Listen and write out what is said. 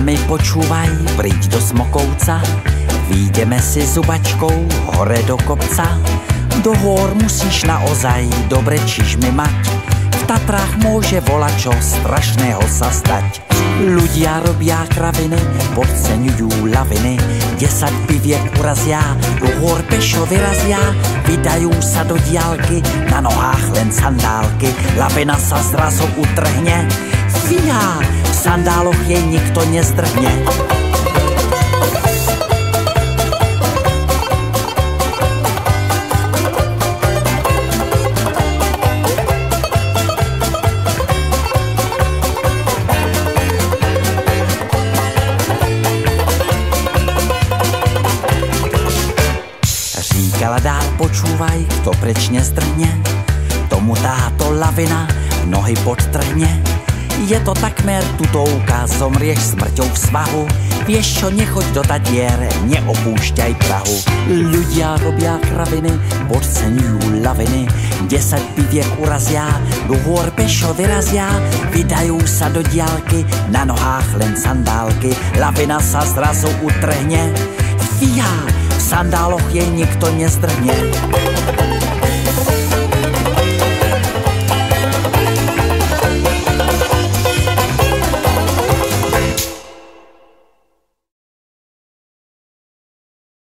Dámy, počúvaj, príď do Smokovca, výjdeme si zubačkou hore do kopca. Do hôr musíš naozaj dobre čižmy mať, v Tatrách môže volačo strašného sa stať. Ľudia robia kraviny, podceňujú laviny, 10 piviek urazia, do hôr pešo vyrazia, vydajú sa do diálky, na nohách len sandálky, lavina sa zrazu utrhne, fíha, v sandáloch jej nikto nezdrhne. Říkala dál, počúvaj, kto preč nestrhne, tomu táto lavina nohy podtrhne. Je to takmer tutovka, zomrieš smrťou v svahu, vieš čo, nechoď do Tatier, neopúšťaj Prahu. Ľudia robia kraviny, podceňujú laviny, 10 piviek urazia, do hôr pešo vyrazia, vydajú sa do diálky, na nohách len sandálky, lavina sa zrazu utrhne, fíha, v sandáloch jej nikto nezdrhne.